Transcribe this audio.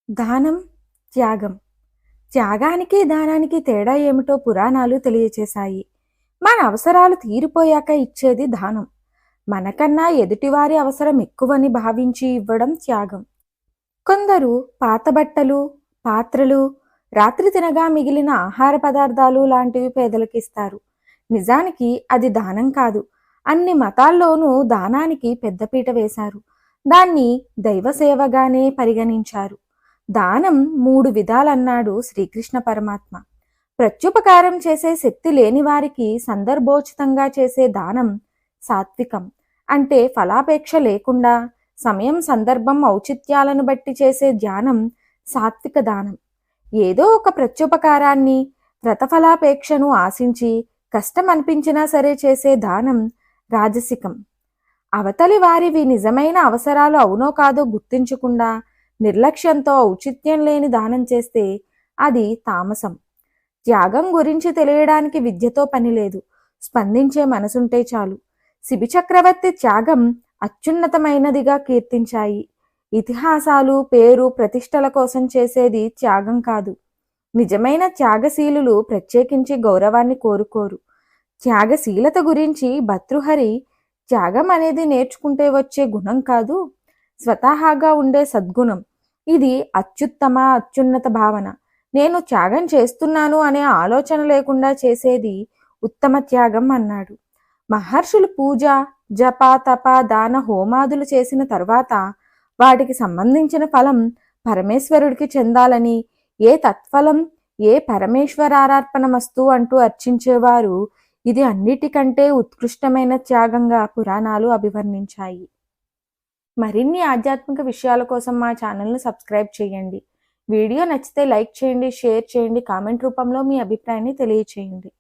దానం, త్యాగం. త్యాగానికి, దానానికి తేడా ఏమిటో పురాణాలు తెలియచేశాయి. మన అవసరాలు తీరిపోయాక ఇచ్చేది దానం. మనకన్నా ఎదుటివారి అవసరం ఎక్కువని భావించి ఇవ్వడం త్యాగం. కొందరు పాత బట్టలు, పాత్రలు, రాత్రి తినగా మిగిలిన ఆహార పదార్థాలు లాంటివి పేదలకిస్తారు. నిజానికి అది దానం కాదు. అన్ని మతాల్లోనూ దానానికి పెద్దపీట వేశారు. దాన్ని దైవసేవగానే పరిగణించారు. దానం 3 విధాలన్నాడు శ్రీకృష్ణ పరమాత్మ. ప్రత్యుపకారం చేసే శక్తి లేని వారికి సందర్భోచితంగా చేసే దానం సాత్వికం. అంటే ఫలాపేక్ష లేకుండా సమయం, సందర్భం, ఔచిత్యాలను బట్టి చేసే ధ్యానం సాత్విక దానం. ఏదో ఒక ప్రత్యుపకారాన్ని ప్రతఫలాపేక్షను ఆశించి కష్టం అనిపించినా సరే చేసే దానం రాజసికం. అవతలి వారివి నిజమైన అవసరాలు అవునో కాదో గుర్తించకుండా నిర్లక్ష్యంతో ఔచిత్యం లేని దానం చేస్తే అది తామసం. త్యాగం గురించి తెలియడానికి విద్యతో పని లేదు, స్పందించే మనసుంటే చాలు. శిబి చక్రవర్తి త్యాగం అత్యున్నతమైనదిగా కీర్తించాయి. ఇతిహాసాలు, పేరు, ప్రతిష్టల కోసం చేసేది త్యాగం కాదు. నిజమైన త్యాగశీలులు ప్రత్యేకించి గౌరవాన్ని కోరుకోరు. త్యాగశీలత గురించి భర్తృహరి త్యాగం అనేది నేర్చుకుంటే వచ్చే గుణం కాదు, స్వతహాగా ఉండే సద్గుణం. ఇది అత్యున్నత భావన. నేను త్యాగం చేస్తున్నాను అనే ఆలోచన లేకుండా చేసేది ఉత్తమ త్యాగం అన్నాడు. మహర్షులు పూజ, జప, తప, దాన, హోమాదులు చేసిన తర్వాత వాటికి సంబంధించిన ఫలం పరమేశ్వరుడికి చెందాలని, ఏ తత్ఫలం ఏ పరమేశ్వరార్పణమస్తు అంటూ అర్చించేవారు. ఇది అన్నిటికంటే ఉత్కృష్టమైన త్యాగంగా పురాణాలు అభివర్ణించాయి. మరిన్ని ఆధ్యాత్మిక విషయాల కోసం మా ఛానల్ను సబ్స్క్రైబ్ చేయండి. వీడియో నచ్చితే లైక్ చేయండి, షేర్ చేయండి, కామెంట్ రూపంలో మీ అభిప్రాయాన్ని తెలియచేయండి.